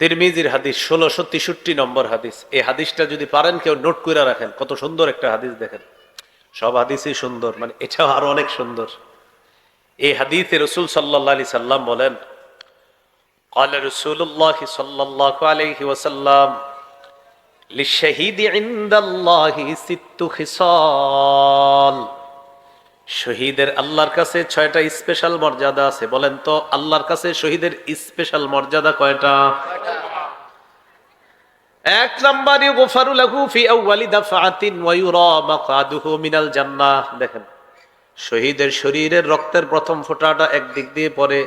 তিরমিজির হাদিস 1663 নম্বর হাদিস। এই হাদিসটা যদি পারেন কেউ নোট করে রাখেন, কত সুন্দর একটা হাদিস দেখেন। সব হাদিসই সুন্দর, মানে এটাও আরো অনেক সুন্দর। এই হাদিসে রাসূল সাল্লাল্লাহু আলাইহি সাল্লাম বলেন, قال رسول الله صلى الله عليه وسلم للشهيد عند الله ست خصال। শহীদের আল্লাহর কাছে 6টা স্পেশাল মর্যাদা আছে। বলেন তো আল্লাহর কাছে শহীদের স্পেশাল মর্যাদা কয়টা? এক নাম্বার, ইগফারু লাহু ফি আউয়ালি দাফআতিন ওয়া ইউরা মাকআদুহু মিনাল জান্নাহ। দেখেন, শহীদের শরীরের রক্তের প্রথম ফোঁটাটা একদিক দিয়ে পড়ে,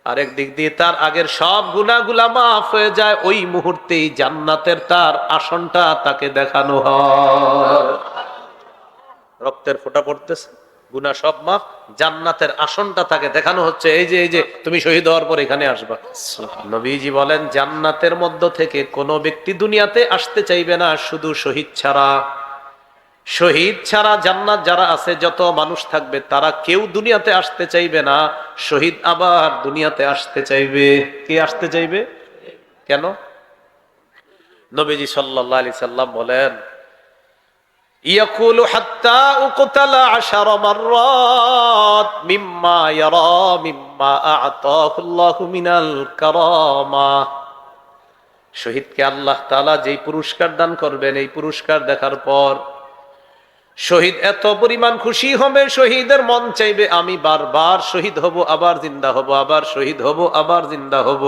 আর একদিক দিয়ে তার আগের সব গুনাহগুলা মাফ হয়ে যায়। ওই মুহূর্তেই জান্নাতের তার আসনটা তাকে দেখানো হয়। রক্তের ফোঁটা পড়তেছে, গুনাহ সব মাফ, জান্নাতের আসনটা তাকে দেখানো হচ্ছে। এই যে তুমি শহীদ হওয়ার পর এখানে আসবা। নবীজি বলেন, জান্নাতের মধ্য থেকে কোনো ব্যক্তি দুনিয়াতে আসতে চাইবে না শুধু শহীদ ছাড়া। শহীদ ছাড়া জান্নাত যারা আছে, যত মানুষ থাকবে, তারা কেউ দুনিয়াতে আসতে চাইবে না। শহীদ আবার দুনিয়াতে আসতে চাইবে। কে আসতে চাইবে? কেন? নবীজি সাল্লাল্লাহু আলাইহি সাল্লাম বলেন, ইয়াকুলু হাত্তা উকতালা 10 মাররাত মিম্মা ইয়ারা মিম্মা আ'তাহু আল্লাহু মিনাল কারামা। শহীদকে আল্লাহ তাআলা যেই পুরস্কার দান করবেন, এই পুরস্কার দেখার পর শহীদ এত পরিমাণ খুশি হবে, শহীদের মন চাইবে আমি বারবার শহীদ হব, আবার জিন্দা হব, আবার শহীদ হব, আবার জিন্দা হব।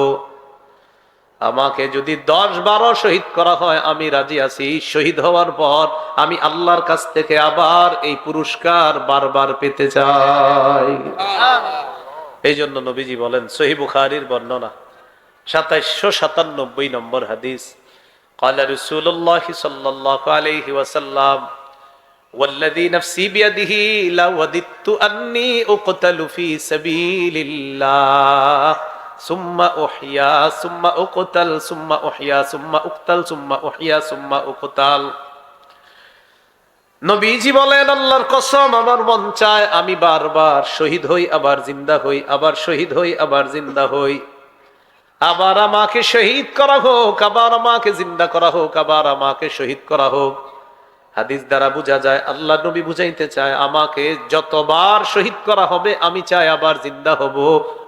আমাকে যদি 10-12 শহীদ করা হয় আমি রাজি আছি। শহীদ হওয়ার পর আমি আল্লাহর কাছ থেকে আবার এই পুরস্কার বারবার পেতে চাই। এই জন্য নবীজি বলেন, সহিহ বুখারীর বর্ণনা 2797 নম্বর হাদিস, قال رسول الله صلى الله عليه وسلم والذي نفسي بيده لوددت أني أقتل في سبيل الله ثم أحيا ثم أقتل ثم أحيا ثم أقتل ثم أحيا ثم أقتل। নবীজি বলেন, আল্লাহর কসম, আমার মন চায় আমি বারবার শহীদ হই, আবার জিন্দা হই, আবার শহীদ হই, আবার জিন্দা হই। আবার আমাকে শহীদ করা হোক, আবার আমাকে জিন্দা করা হোক, আবার আমাকে শহীদ করা হোক। হাদিস দ্বারা বোঝা যায়, আল্লাহ নবী বুঝাইতে চায়, আমাকে যতবার শহীদ করা হবে আমি চাই আবার জিন্দা হব,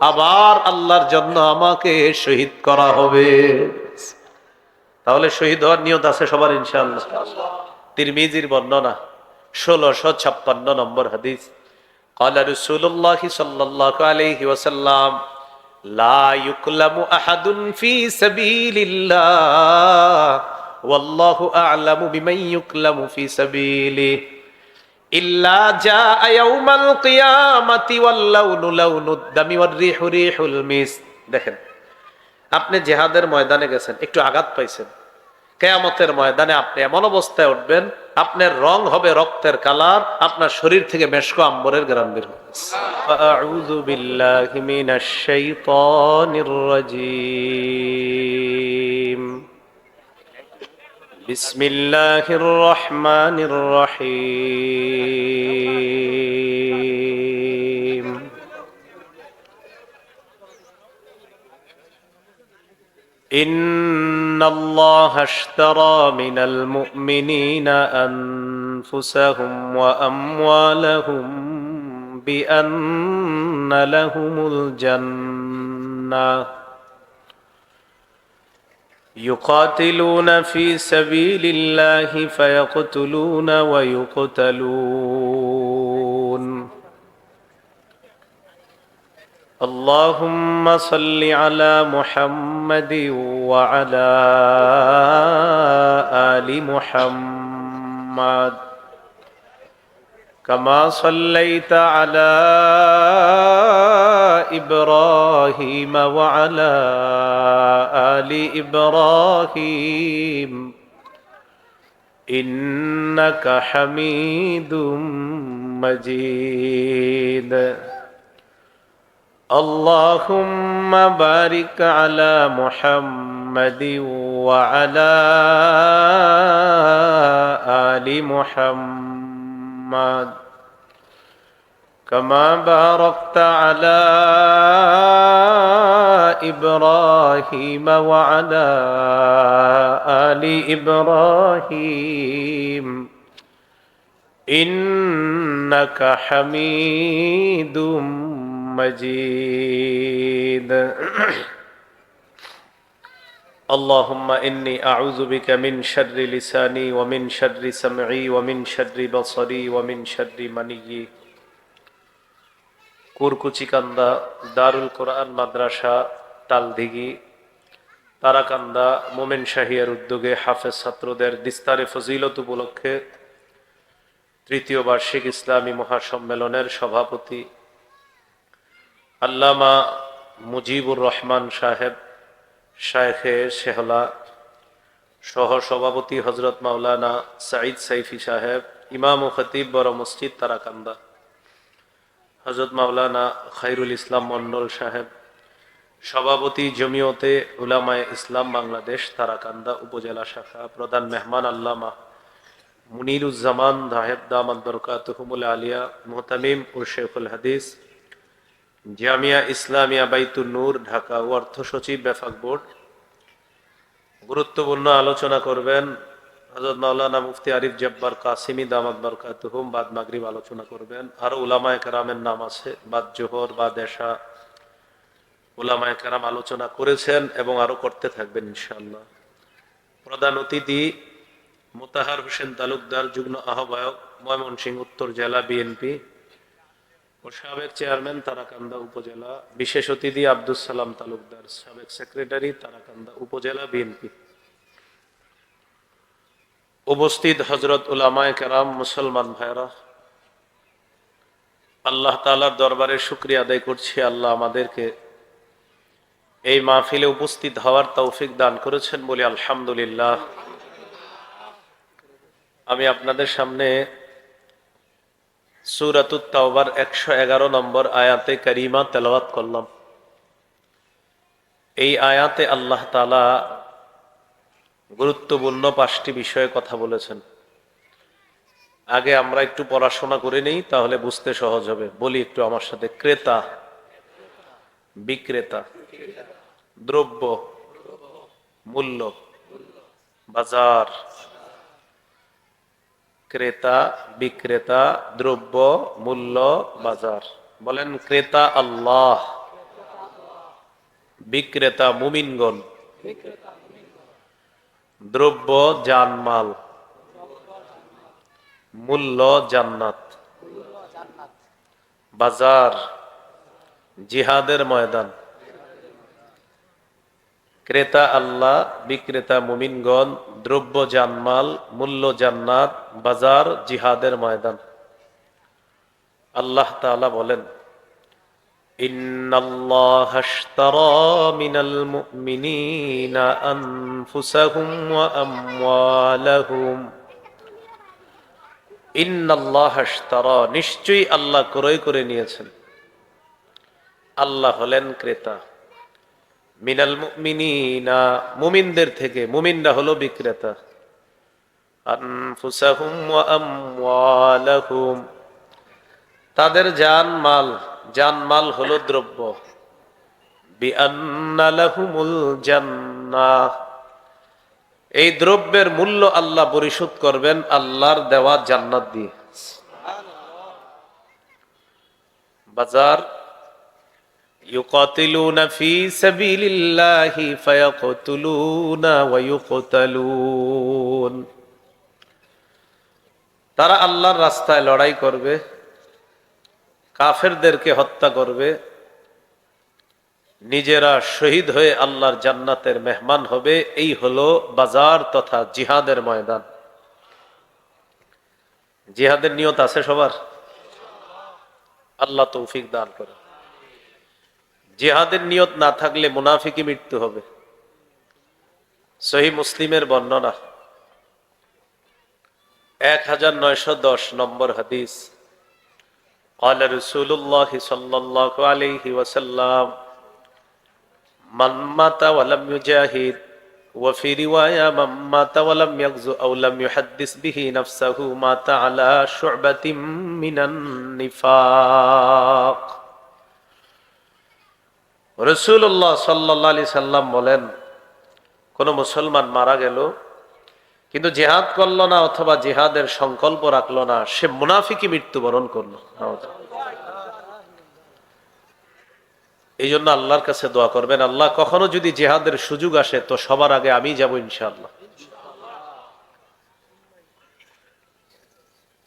আবার আল্লাহর জন্য আমাকে শহীদ করা হবে। তাহলে শহীদ হওয়ার নিয়ত আছে সবার ইনশাআল্লাহ। তিরমিজির বর্ণনা 1656 নম্বর হাদিস, قال رسول الله صلى الله عليه وسلم لا يكلم أحد في سبيل الله والله أعلم بمن يكلم في سبيله إلا جاء يوم القيامة واللون لون الدم والريح ريح المسك। দেখেন, আপনি জিহাদের ময়দানে গেছেন, একটু আঘাত পাইছেন, কিয়ামতের ময়দানে আপনি এমন অবস্থায় উঠবেন, আপনার রং হবে রক্তের কালার, আপনার শরীর থেকে মেশক আম্বরের ঘ্রাণ বের হবে। আউযু বিল্লাহি মিনাশ শাইতানির রাজীম। বিসমিল্লাহির রহমানির রহিম। ইন্নাল্লাহা আশতারা মিনাল মুমিনিনা আনফুসাহুম ওয়া আমওয়ালাহুম বিআন্না লাহুমুল জান্নাহ يقاتلون في سبيل الله فيقتلون ويقتلون اللهم صل على محمد وعلى آل محمد كما صليت على إبراهيم وعلى آل إبراهيم إنك حميد مجيد اللهم بارك على محمد وعلى آل محمد كما باركت على إبراهيم وعلى آل إبراهيم إنك حميد مجيد اللهم إني أعوذ بك من شر لساني ومن شر سمعي ومن شر بصري ومن شر مني কুরকুচিকান্দা দারুল কোরআন মাদ্রাসা তালদিঘি তারাকান্দা মোমেন শাহিয়ার উদ্যোগে হাফেজ ছাত্রদের দিস্তারে ফজিলত উপলক্ষে তৃতীয় বার্ষিক ইসলামী মহাসম্মেলনের সভাপতি আল্লামা মুজিবুর রহমান সাহেব শায়েখে শেহলা সহ সভাপতি হজরত মাওলানা সাঈদ সাইফি সাহেব ইমাম ও খতিব বড় মসজিদ তারাকান্দা হযরত মাওলানা খায়রুল ইসলাম মন্ডল সাহেব সভাপতি জমিয়তে উলামায়ে ইসলাম বাংলাদেশ তারাকান্দা উপজেলা শাখা প্রধান মেহমান আল্লামা মুনিরুজ্জামান সাহেব দামাত বরকাতুহুমুল আলিয়া মুহতামিম ও শেখুল হাদিস জামিয়া ইসলামিয়া বাইতুন নূর ঢাকা ও অর্থ সচিব বেফাক বোর্ড গুরুত্বপূর্ণ আলোচনা করবেন হযরত মাওলানা মুফতি আরিফ জব্বার কাসিমি দামাত বরকাতুহুম বাদ মাগরিব আলোচনা করবেন আর উলামায়ে কেরামের নাম আছে বাদ জোহর বাদ এশা উলামায়ে কেরাম আলোচনা করেছেন এবং আরো করতে থাকবেন ইনশাআল্লাহ। প্রধান অতিথি মোতাহার হোসেন তালুকদার যুগ্ম আহ্বায়ক ময়মনসিংহ উত্তর জেলা বিএনপি ও সাবেক চেয়ারম্যান তারাকান্দা উপজেলা, বিশেষ অতিথি আব্দুস সালাম তালুকদার সাবেক সেক্রেটারি তারাকান্দা উপজেলা বিএনপি, উপস্থিত হজরত উলামায়ে কেরাম মুসলমান ভাইরা, আল্লাহ তাআলার দরবারে শুকরিয়া আদায় করছি আল্লাহ আমাদেরকে এই মাহফিলে উপস্থিত হওয়ার তৌফিক দান করেছেন বলে আলহামদুলিল্লাহ। আমি আপনাদের সামনে সূরাতুত তাওবার 111 নম্বর আয়াতে কারিমা তেলাওয়াত করলাম। এই আয়াতে আল্লাহ তাআলা গুরুত্বপূর্ণ 5টি বিষয়ে কথা বলেছেন। আগে আমরা একটু পড়াশোনা করে নেই, তাহলে বুঝতে সহজ হবে। বলি একটু আমার সাথে, ক্রেতা, বিক্রেতা, দ্রব্য, মূল্য, বাজার। ক্রেতা, বিক্রেতা, দ্রব্য, মূল্য, বাজার। বলেন, ক্রেতা আল্লাহ, বিক্রেতা মুমিনগণ, দ্রব্য জানমাল, মূল্য জান্নাত, বাজার জিহাদের ময়দান। ক্রেতা আল্লাহ, বিক্রেতা মুমিনগণ, দ্রব্য জানমাল, মূল্য জান্নাত, বাজার জিহাদের ময়দান। আল্লাহ তাআলা বলেন, ইন্নাল্লাহা আশতারা মিনাল মুমিনিনা আনফুসাহুম ওয়া আমওয়ালাহুম। ইন্নাল্লাহা আশতারা, নিশ্চয়ই আল্লাহ ক্রয় করে নিয়েছেন। আল্লাহ হলেন ক্রেতা। মিনাল মুমিনিনা, মুমিনদের থেকে, মুমিনরা হলো বিক্রেতা। আনফুসাহুম ওয়া আমওয়ালাহুম, তাদের জানমাল, জানমাল হলো দ্রব্য। বিআন্না লাহুমুল জান্নাহ, এই দ্রব্যের মূল্য আল্লাহ পরিশোধ করবেন আল্লাহর দেওয়া জান্নাত দিয়ে। বাজার, ইউকাতিলুনা ফি সাবিলিল্লাহি ফায়াকতুলুনা ওয়া ইউকতালুন, তারা আল্লাহর রাস্তায় লড়াই করবে, কাফেরদেরকে হত্যা করবে, নিজেরা শহীদ হয়ে আল্লাহর জান্নাতের মেহমান হবে। এই হলো বাজার তথা জিহাদের ময়দান। জিহাদের নিয়ত আছে সবার? আল্লাহ তৌফিক দান করে। জিহাদের নিয়ত না থাকলে মুনাফিকি মৃত্যু হবে। সহিহ মুসলিমের বর্ণনা 1910 নম্বর হাদিস। قال رسول الله صلى الله عليه وسلم من مات ولم يجاهد وفي رواية من مات ولم يغزو أو لم يحدث به نفسه مات على شعبة من النفاق। রাসূলুল্লাহ সাল্লাল্লাহু আলাইহি সাল্লাম বলেন, কোন মুসলমান মারা গেল কিন্তু জিহাদ করলো না অথবা জিহাদের সংকল্প রাখলো না, সে মুনাফিকি মৃত্যুবরণ করলো। এই জন্য আল্লাহর কাছে দোয়া করবেন, আল্লাহ কখনো যদি জিহাদের সুযোগ আসে তো সবার আগে আমি যাব ইনশাআল্লাহ।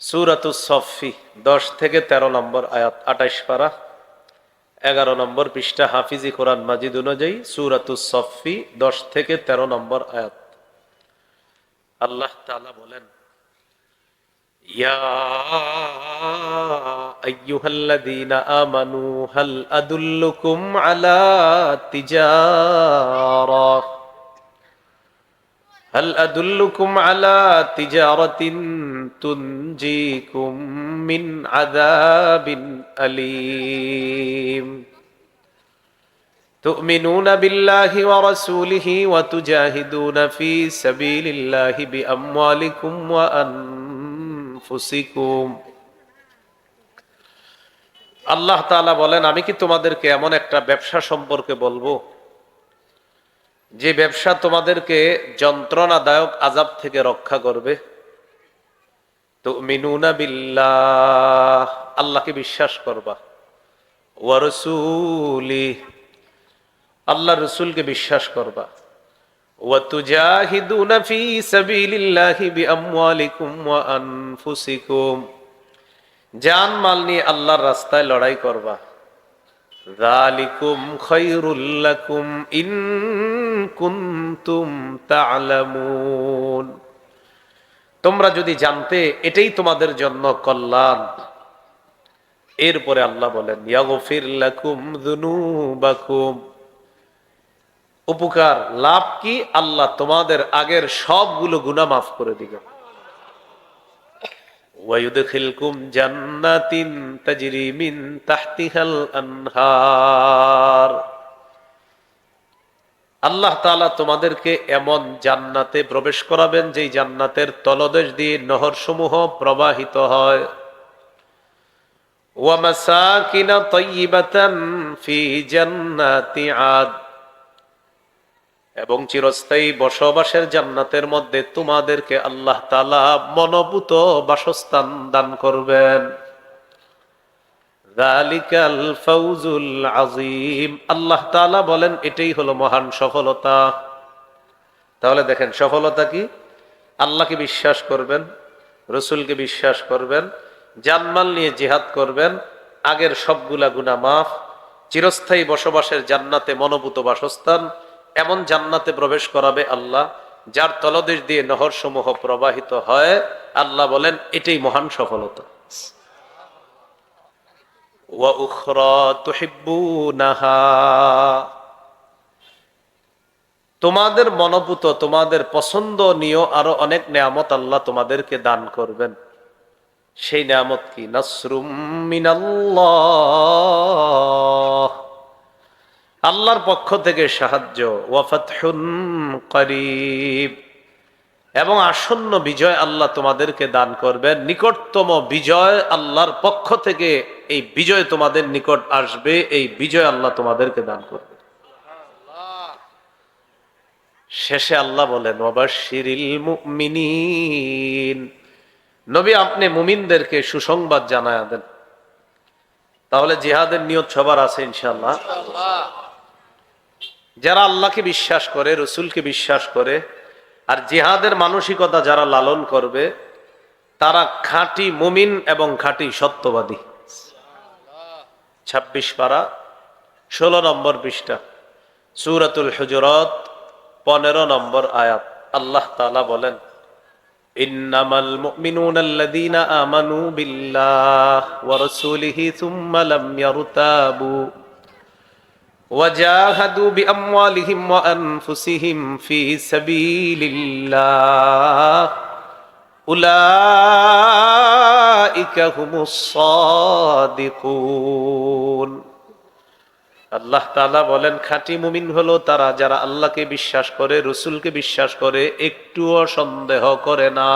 সূরাতুস সফফি 10 থেকে 13 নম্বর আয়াত, 28 পারা, 11 নম্বর পৃষ্ঠা, হাফিজি কোরআন মাজিদ অনুযায়ী সূরাতুস সফফি 10 থেকে 13 নম্বর আয়াত। আল্লাহ তাআলা বলেন, ইয়া আইয়ুহাল্লাযীনা আমানু হাল আদুল্লুকুম আলা তিজারাহ هل أدلكم على تجارة تنجيكم من عذاب أليم تؤمنون بالله ورسوله وتجاهدون في سبيل الله بأموالكم وأنفسكم। আল্লাহ তাআলা বলেন, আমি কি তোমাদেরকে এমন একটা ব্যবসা সম্পর্কে বলবো যে ব্যবসা তোমাদেরকে যন্ত্রণাদায়ক আযাব থেকে রক্ষা করবে। তুমিনুনা বিল্লাহ, আল্লাহকে বিশ্বাস করবা, ওয়া রাসূলি, আল্লাহ রাসূলকে বিশ্বাস করবা, ওয়া তুজাহিদুনা ফি সাবিলিল্লাহি বিআমওয়ালিকুম ওয়া আনফুসিকুম, জান মাল নিয়ে আল্লাহর রাস্তায় লড়াই করবা। যালিকুম খায়রুল লাকুম ইন কুনতুম তা'লামুন, তোমরা যদি জানতে এটাই তোমাদের জন্য কল্যাণ। এরপরে আল্লাহ বলেন, ইয়াগফির লাকুম যুনুবাকুম, উপকার লাভ কি, আল্লাহ তোমাদের আগের সবগুলো গুনাহ মাফ করে দিবেন। ওয়ায়ুদখিলকুম জান্নাতিন তাজরি মিন তাহতিহাল আনহার, আল্লাহ তাআলা তোমাদেরকে এমন জান্নাতে প্রবেশ করাবেন যেই জান্নাতের তলদেশ দিয়ে নহর সমূহ প্রবাহিত হয়। ওয়া মাসাকিনা তাইয়্যিবাতান ফি জান্নাতি আদ, এবং চিরস্থায়ী বসবাসের জান্নাতের মধ্যে তোমাদেরকে আল্লাহ তাআলা মনোভূত বাসস্থান দান করবেন। যালিকাল ফাউজুল আযীম, আল্লাহ তাআলা বলেন এটাই হলো মহান সফলতা। তাহলে দেখেন সফলতা কি, আল্লাহকে বিশ্বাস করবেন, রাসূলকে বিশ্বাস করবেন, জানমাল নিয়ে জিহাদ করবেন, আগের সবগুলা গুনাহ মাফ, চিরস্থায়ী বসবাসের জান্নাতে মনোভূত বাসস্থান, এমন জান্নাতে প্রবেশ করাবে আল্লাহ যার তলদেশ দিয়ে নহর সমূহ প্রবাহিত হয়। আল্লাহ বলেন এটাই মহান সফলতা। ওয়া উখরা তুহিব্বুনাহা, তোমাদের মনোভূত, তোমাদের পছন্দনীয় আরো অনেক নেয়ামত আল্লাহ তোমাদেরকে দান করবেন। সেই নেয়ামত কি, নাসরুম মিনাল্লাহ, আল্লাহর পক্ষ থেকে সাহায্য, ওয়া ফাতহুন করিব, এবং আসন্ন বিজয় আল্লাহ তোমাদেরকে দান করবেন। নিকটতম বিজয় আল্লাহর পক্ষ থেকে, এই বিজয় তোমাদের নিকট আসবে, এই বিজয় আল্লাহ তোমাদেরকে দান করবে। শেষে আল্লাহ বলেন, ওয়াবাশশিরিল মুমিনিন, নবী আপনি মুমিনদেরকে সুসংবাদ জানায়া দেন। তাহলে জিহাদের নিয়ত সবার আছে ইনশাআল্লাহ। যারা আল্লাহকে বিশ্বাস করে, রাসূলকে বিশ্বাস করে, আর জিহাদের মানসিকতা যারা লালন করবে, তারা খাঁটি মুমিন এবং খাঁটি সত্যবাদী। 26 পারা 16 নম্বর পৃষ্ঠা, সূরাতুল হুজুরাত 15 নম্বর আয়াত। আল্লাহ তাআলা বলেন, ইন্নামাল মুমিনুনাল্লাযীনা আমানু বিল্লাহি ওয়া রাসূলিহি সুম্মা লাম ইয়ারতাবু ওয়াজাহাদু বিআমওয়ালিহিম ওয়া আনফুসিহিম ফি সাবিলিল্লাহ উলাইকা হুমুস সাদিকুন। আল্লাহ তাআলা বলেন খাঁটি মুমিন হলো তারা যারা আল্লাহকে বিশ্বাস করে, রসুলকে বিশ্বাস করে, একটুও সন্দেহ করে না,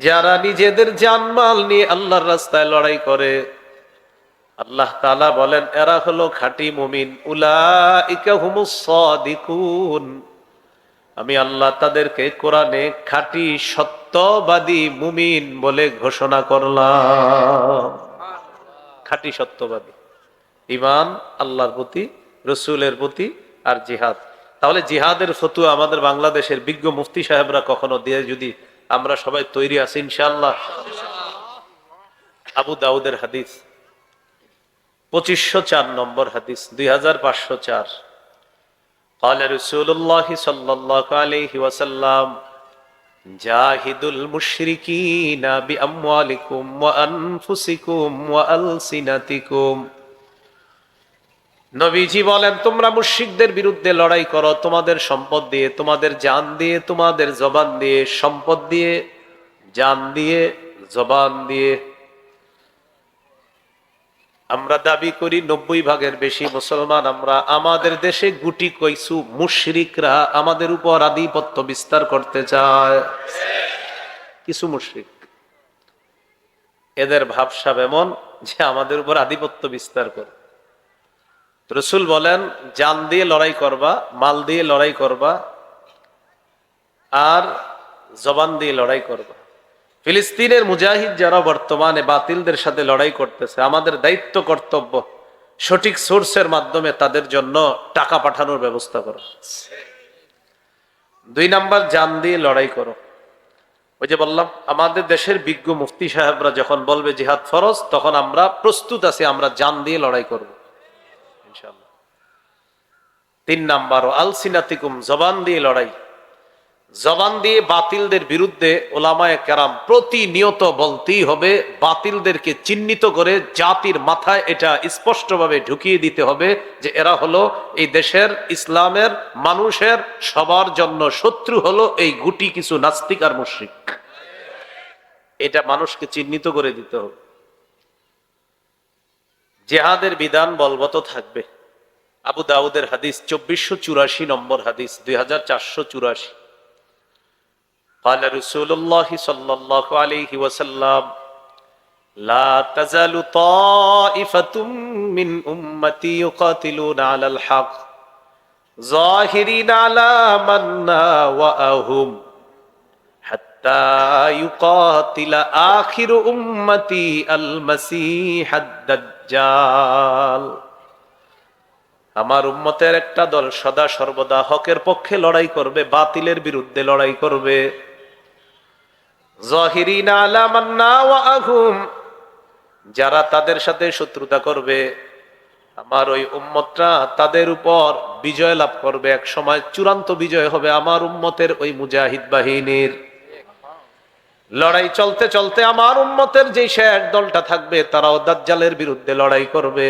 যারা নিজেদের জানমাল নিয়ে আল্লাহর রাস্তায় লড়াই করে। আল্লাহ তাআলা বলেন এরা হলো খাঁটি মুমিন। উলাইকা হুমুস সাদিকুন, আমি আল্লাহ তাদেরকে কোরআনে খাঁটি সত্যবাদী মুমিন বলে ঘোষণা করলাম। খাঁটি সত্যবাদী, ঈমান আল্লাহর প্রতি, রসুলের প্রতি, আর জিহাদ। তাহলে জিহাদের ফতুয়া আমাদের বাংলাদেশের বিজ্ঞ মুফতি সাহেবরা কখনো দিয়ে, যদি আমরা সবাই তৈরি আছি ইনশাআল্লাহ। আবু দাউদের হাদিস 2504 নম্বর হাদিস, 2504। قال رسول الله صلى الله عليه وسلم جاهدوا المشركين بأموالكم وأنفسكم وألسنتكم। নবীজি বলেন তোমরা মুশরিকদের বিরুদ্ধে লড়াই করো তোমাদের সম্পদ দিয়ে, তোমাদের জান দিয়ে, তোমাদের জবান দিয়ে। সম্পদ দিয়ে, জান দিয়ে, জবান দিয়ে। আমরা দাবি করি 90 ভাগের বেশি মুসলমান আমরা। আমাদের দেশে গুটি কইছু মুশরিকরা আমাদের উপর আধিপত্য বিস্তার করতে চায়। কিছু মুশরিক, এদের ভাবসাব এমন যে আমাদের উপর আধিপত্য বিস্তার করে। রাসূল বলেন জান দিয়ে লড়াই করবা, মাল দিয়ে লড়াই করবা, আর জবান দিয়ে লড়াই করবা। ফিলিস্তিনের মুজাহিদ যারা বর্তমানে বাতিলদের সাথে লড়াই করতেছে, আমাদের দায়িত্ব কর্তব্য সঠিক সোর্সের মাধ্যমে তাদের জন্য টাকা পাঠানোর ব্যবস্থা করো। 2 নাম্বার, জান দিয়ে লড়াই করো। ওই যে বললাম আমাদের দেশের বিজ্ঞ মুফতি সাহেবরা যখন বলবে জিহাদ ফরজ, তখন আমরা প্রস্তুত আছি, আমরা জান দিয়ে লড়াই করব ইনশাআল্লাহ। 3 নাম্বার, আলসিনাতিকুম, জবান দিয়ে লড়াই। জবান দিয়ে বাতিলদের বিরুদ্ধে ওলামায়ে কেরাম প্রতিনিয়ত বলতেই হবে, বাতিলদেরকে চিহ্নিত করে জাতির মাথায় এটা স্পষ্টভাবে ঢুকিয়ে দিতে হবে যে এরা হলো এই দেশের ইসলামের মানুষের সবার জন্য শত্রু, হলো এই গুটি কিছু নাস্তিক আর মুশরিক। এটা মানুষকে চিহ্নিত করে দিতে হবে। জিহাদের বিধান বলবৎ থাকবে। আবু দাউদের হাদিস 2484 নম্বর হাদিস, 2484। قال رسول الله صلى الله عليه وسلم لا تزال طائفة من أمتي يقاتلون على الحق ظاهرين على من ناوأهم حتى يقاتل آخر أمتي المسيح الدجال। আমার উম্মতের একটা দল সদা সর্বদা হকের পক্ষে লড়াই করবে, বাতিলের বিরুদ্ধে লড়াই করবে। যাহিরিনা আলা মান নাওয়াহুম, যারা তাদের সাথে শত্রুতা করবে, আমার ওই উম্মতরা তাদের উপর বিজয় লাভ করবে। এক সময় চূড়ান্ত বিজয় হবে আমার উম্মতের ওই মুজাহিদ বাহিনীর। লড়াই চলতে চলতে আমার উম্মতের যে শেষ দলটা থাকবে, তারাও দাজ্জালের বিরুদ্ধে লড়াই করবে।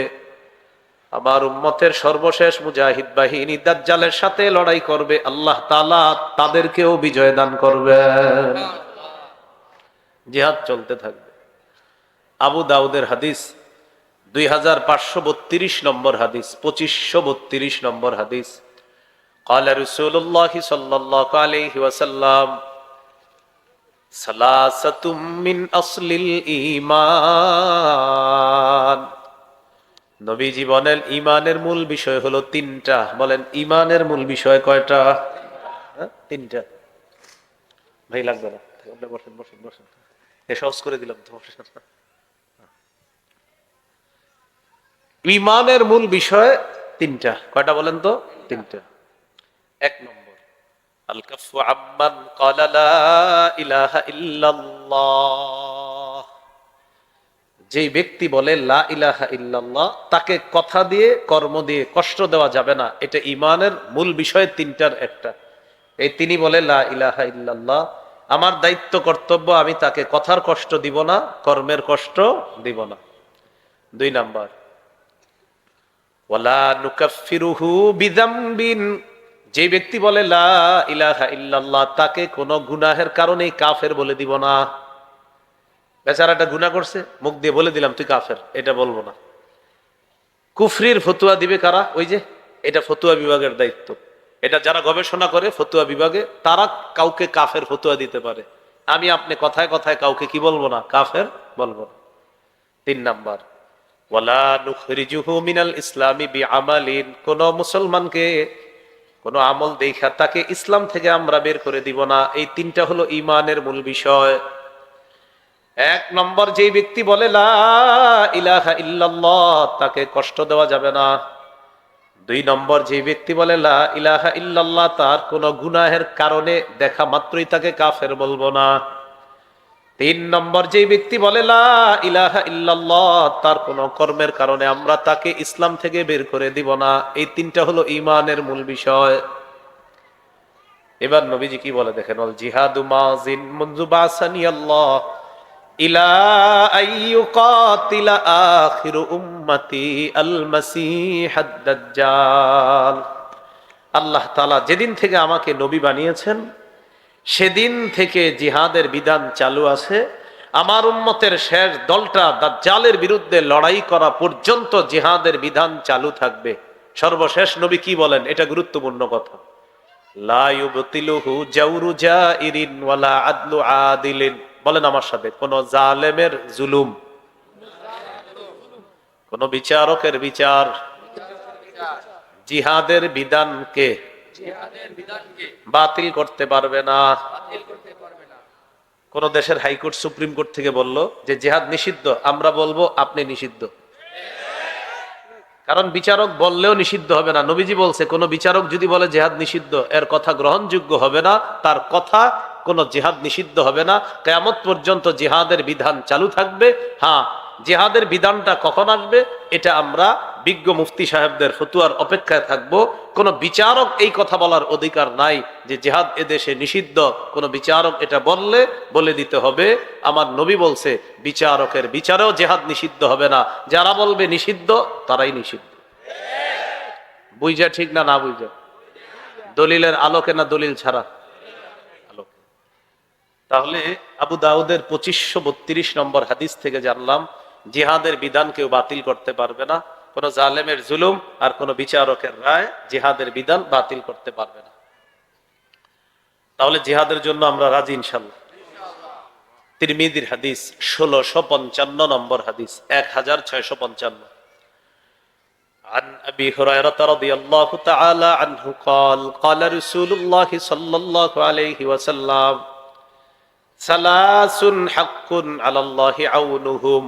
আমার উম্মতের সর্বশেষ মুজাহিদ বাহিনী দাজ্জালের সাথে লড়াই করবে, আল্লাহ তাআলা তাদেরকেও বিজয় দান করবেন। জিহাদ চলতে থাকবে। আবু দাউদের হাদিস 2532 নম্বর হাদিস, 2532 নম্বর হাদিস। قال رسول الله صلى الله عليه وسلم ثلاثة من أصل الإيمان। নবীজি বলেন ইমানের মূল বিষয় হলো 3টা। বলেন ইমানের মূল বিষয় কয়টা? 3টা। ভাই লাগবে না, বসেন বসেন বসেন, সহজ করে দিলাম তো। ইমানের মূল বিষয় 3টা। কয়টা বলেন তো? 3টা। 1 নম্বর, আল কাফু আম্মান ক্বালা লা ইলাহা ইল্লাল্লাহ। যে ব্যক্তি বলে লা ইলাহা ইল্লাল্লাহ, তাকে কথা দিয়ে কর্ম দিয়ে কষ্ট দেওয়া যাবে না। এটা ইমানের মূল বিষয় 3টার একটা। এই তিনি বলে লা ইলাহা ইল্লাল্লাহ, আমার দায়িত্ব কর্তব্য, আমি তাকে কথার কষ্ট দিব না, কর্মের কষ্ট দিব না। 2 নাম্বার, ওয়ালা নুকাফিরুহু বিযামবিন। যে ব্যক্তি বলে লা ইলাহা ইল্লাল্লাহ, তাকে কোনো গুনাহের কারণে কাফের বলে দিব না। বেচারাটা গুনাহ করছে, মুখ দিয়ে বলে দিলাম তুই কাফের, এটা বলবো না। কুফরির ফতুয়া দিবে কারা? ওই যে এটা ফতুয়া বিভাগের দায়িত্ব। এটা যারা গবেষণা করে ফতুয়া বিভাগে, তারা কাউকে কাফের ফতুয়া দিতে পারে। আমি আপনি কথায় কথায় কাউকে কি বলবো না? কাফের বলবো না। 3 নাম্বার, ওয়ালা নুখরিজুহু মিনাল ইসলামি বিআমালিন, কোন মুসলমানকে কোন আমল দেখা তাকে ইসলাম থেকে আমরা বের করে দিব না। এই 3টা হলো ঈমানের মূল বিষয়। 1 নম্বর, যেই ব্যক্তি বলে লা ইলাহা ইল্লাল্লাহ, তাকে কষ্ট দেওয়া যাবে না। 2 নম্বর, যে ব্যক্তি বলে লা ইলাহা ইল্লাল্লাহ, তার কোন গুনাহের কারণে দেখা মাত্রই তাকে কাফের বলবো না। 3 নম্বর, যে ব্যক্তি বলে লা ইলাহা ইল্লাল্লাহ, তার কোন কর্মের কারণে আমরা তাকে ইসলাম থেকে বের করে দিব না। এই 3টা হলো ঈমানের মূল বিষয়। এবার নবীজি কি বলে দেখেন, ওয়াল জিহাদু মাযিন মুনযু বাসানি আল্লাহ ইলা আইয়ুকাতিলা আখিরু উম্মতি আল মাসিহাদ দাজ্জাল। আল্লাহ তাআলা যেদিন থেকে আমাকে নবী বানিয়েছেন সেদিন থেকে জিহাদের বিধান চালু আছে। আমার উম্মতের শেষ দলটা দাজ্জালের বিরুদ্ধে লড়াই করা পর্যন্ত জিহাদের বিধান চালু থাকবে। সর্বশেষ নবী কি বলেন? এটা গুরুত্বপূর্ণ কথা। লা ইউবতিলুহু জাওরু জাইরিন ওয়ালা আদলু আদিলিন। বলেন আমার সাথে, কোন জালেমের জুলুম, কোন বিচারকের বিচার জিহাদের বিধানকে বাতিল করতে পারবে না। কোন দেশের হাইকোর্ট সুপ্রিম কোর্ট থেকে বলল যে জিহাদ নিষিদ্ধ, আমরা বলবো আপনি নিষিদ্ধ। কারণ বিচারক বললেও নিষিদ্ধ হবে না। নবীজি বলছে কোন বিচারক যদি বলে জিহাদ নিষিদ্ধ, এর কথা গ্রহণযোগ্য হবে না, তার কথা কোন জিহাদ নিষিদ্ধ হবে না। কিয়ামত পর্যন্ত জিহাদের বিধান চালু থাকবে। হ্যাঁ, জিহাদের বিধানটা কখন আসবে এটা আমরা বিজ্ঞ মুফতি সাহেবদের ফতুয়ার অপেক্ষায় থাকব। কোন বিচারক এই কথা বলার অধিকার নাই যে জিহাদ এদেশে নিষিদ্ধ। কোন বিচারক এটা বললে বলে দিতে হবে আমার নবী বলছে বিচারকের বিচারেও জিহাদ নিষিদ্ধ হবে না। যারা বলবে নিষিদ্ধ তারাই নিষিদ্ধ। বুঝা ঠিক না? না বুঝা? দলিলের আলোকে না দলিল ছাড়া? আলোকে। তাহলে আবু দাউদের 2532 নম্বর হাদিস থেকে জানলাম জিহাদের বিধান কেউ বাতিল করতে পারবে না। কোন জালেমের জুলুম আর কোন বিচারকের রায় জিহাদের বিধান বাতিল করতে পারবে না। তাহলে জিহাদের জন্য আমরা রাজি ইনশাআল্লাহ। তিরমিজির হাদিস 1655 নম্বর হাদিস, 1655। عن أبي هريرة رضي الله تعالى عنه قال قال رسول الله صلى الله عليه وسلم ثلاث حق على الله عونهم।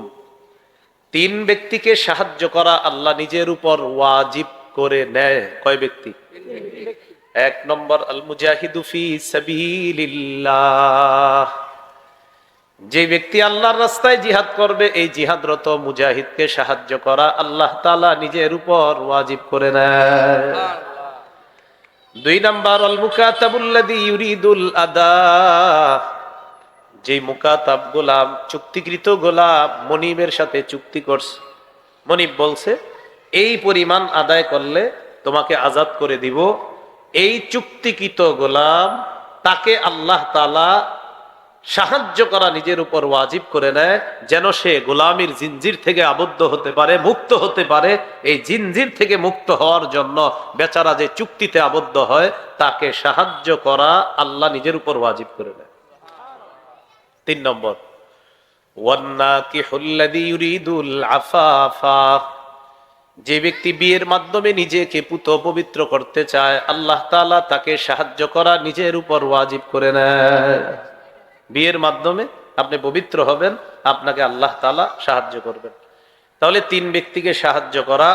3 ব্যক্তিকে সাহায্য করা আল্লাহ নিজের উপর ওয়াজিব করে নেয়। কয় ব্যক্তি? 1 নম্বর, আল মুজাহিদু ফি সাবিলিল্লাহ, যে ব্যক্তি আল্লাহর রাস্তায় জিহাদ করবে, এই জিহাদরত মুজাহিদকে সাহায্য করা আল্লাহ তাআলা নিজের উপর ওয়াজিব করে নেয়। 2 নম্বর, আল মুকাতাবুল্লাযী ইউরিদুল আদা, যে মুকাতাব গোলাম, চুক্তিকৃত গোলাম মনিবের সাথে চুক্তি করছে, মনিব বলছে এই পরিমাণ আদায় করলে তোমাকে আজাদ করে দিব। এই চুক্তিকৃত গোলাম তাকে আল্লাহ তাআলা সাহায্য করা নিজের উপর ওয়াজিব করে নেয়, যেন সে গোলামির জিনজির থেকে আবদ্ধ হতে পারে, মুক্ত হতে পারে। এই জিনজির থেকে মুক্ত হওয়ার জন্য বেচারা যে চুক্তিতে আবদ্ধ হয় তাকে সাহায্য করা আল্লাহ নিজের উপর ওয়াজিব করে নেয়। 3 নম্বর, ওয়ান্নাকিহুল্লাযী ইউরিদুল আফাফা, যে ব্যক্তি বিয়ের মাধ্যমে নিজেকে পুত পবিত্র করতে চায় আল্লাহ তাআলা তাকে সাহায্য করা নিজের উপর ওয়াজিব করে নেয়। বিয়ের মাধ্যমে আপনি পবিত্র হবেন, আপনাকে আল্লাহ তাআলা সাহায্য করবেন। তাহলে 3 ব্যক্তিকে সাহায্য করা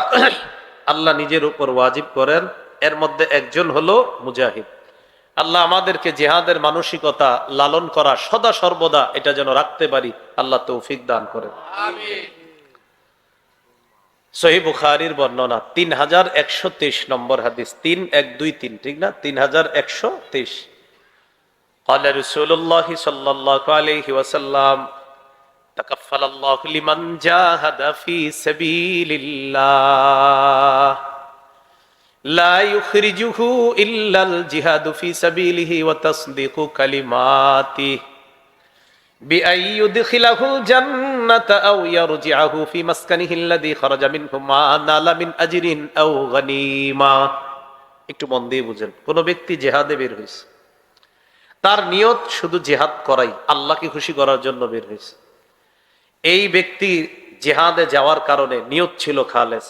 আল্লাহ নিজের উপর ওয়াজিব করেন। এর মধ্যে একজন হলো মুজাহিদ। আল্লাহ আমাদেরকে জিহাদের মানসিকতা লালন করা সদা সর্বদা এটা যেন রাখতে পারি, আল্লাহ তৌফিক দান করেন। আমিন। সহিহ বুখারীর বর্ণনা 3123 নম্বর হাদিস, 3123, ঠিক না? 3123। قال رسول الله صلى الله عليه وسلم تكفل الله لمن جاهد في سبيل الله لا يخرجه إلا الجهاد في سبيله وتصديق كلماته। বিআইয়ুদখিলাহুল জান্নাতা আও ইয়ারজিআহু ফি মাসকানিহি আল্লাযী খারাজা মিনহু মা নালা মিন আজরিন আও গানিমা। একটু মন দিয়ে বুঝেন, কোন ব্যক্তি জিহাদে বের হয়েছে, তার নিয়ত শুধু জিহাদ করাই, আল্লাহকে খুশি করার জন্য বের হয়েছে। এই ব্যক্তি জিহাদে যাওয়ার কারণে নিয়ত ছিল খালেস,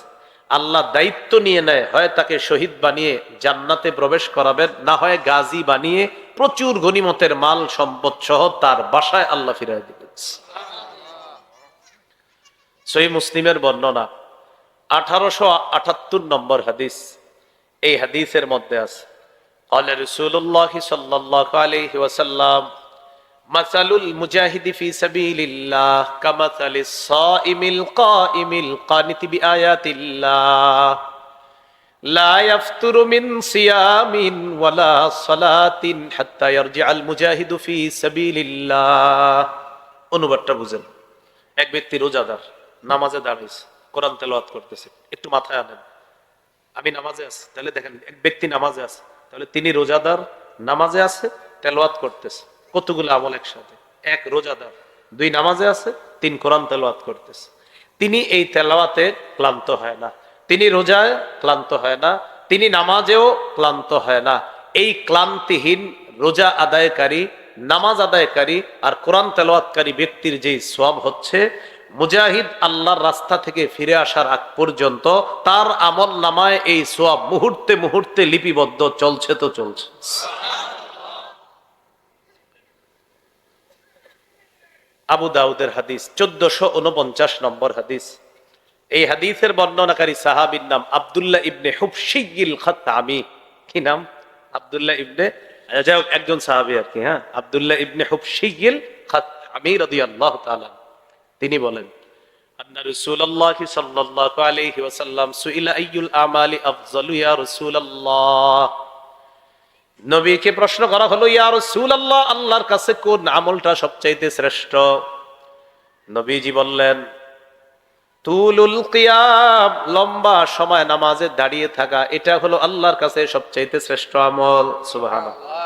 আল্লাহ দায়িত্ব নিয়ে নেয়, হয় তাকে শহীদ বানিয়ে জান্নাতে প্রবেশ করাবেন, না হয় গাজী বানিয়ে প্রচুর গনিমতের মাল সম্পদ সহ তার বাসায় আল্লাহ ফিরাই দিবেন। সহিহ মুসলিমের বর্ণনা 1878 নম্বর হাদিস। এই হাদিসের মধ্যে আছে, قال رسول الله صلى الله عليه وسلم مثل المجاهد في سبيل الله كمثل الصائم القائم القانت بآيات الله لا يفتر من صيام ولا صلاة حتى يرجع المجاهد في سبيل الله। অনুবাদটা বুঝেন, এক ব্যক্তি রোজাদার, নামাজে দাঁড়িয়েছে, কোরআন তেলাওয়াত করতেছে, একটু মাথায় আনেন আমি নামাজে আছি, তাহলে দেখেন এক ব্যক্তি নামাজে আছে, তাহলে তিনি রোজাদার, নামাজে আছে, তেলাওয়াত করতেছে, কতগুলো আমল একসাথে। এক রোজাদার, দুই নামাজে আছে, তিন কোরআন তেলাওয়াত করতেছে। তিনি এই তেলাওয়াতে ক্লান্ত হয় না, তিনি রোজায় ক্লান্ত হয় না, তিনি নামাজেও ক্লান্ত হয় না। এই ক্লান্তিহীন রোজা আদায়কারী, নামাজ আদায়কারী আর কোরআন তেলাওয়াতকারী ব্যক্তির যেই সওয়াব হচ্ছে, মুজাহিদ আল্লাহর রাস্তা থেকে ফিরে আসার আগ পর্যন্ত তার আমল নামায় এই সওয়াব মুহূর্তে মুহূর্তে লিপিবদ্ধ, চলছে তো চলছে। আবু দাউদের হাদিস 1449 নম্বর হাদিস। এই হাদিসের বর্ণনাকারী সাহাবীর নাম আব্দুল্লাহ ইবনে হুবশিয়িল খাত্তামি। কি নাম? আব্দুল্লাহ ইবনে, যাই হোক একজন সাহাবী আর কি। হ্যাঁ, আব্দুল্লাহ ইবনে হুবশিয়িল খাত্তামি রাদিয়াল্লাহু তাআলা। তিনি বলেন, আন্না রাসূলুল্লাহ সাল্লাল্লাহু আলাইহি ওয়াসাল্লাম সুইলা আইয়ুল আমালি আফযালু ইয়া রাসূলুল্লাহ। নবীকে প্রশ্ন করা হলো, ইয়া রাসূলুল্লাহ, আল্লাহর কাছে কোন আমলটা সবচাইতে শ্রেষ্ঠ? নবীজি বললেন, তুলুল কিয়াম, লম্বা সময় নামাজে দাঁড়িয়ে থাকা, এটা হলো আল্লাহর কাছে সবচাইতে শ্রেষ্ঠ আমল। সুবহানাল্লাহ।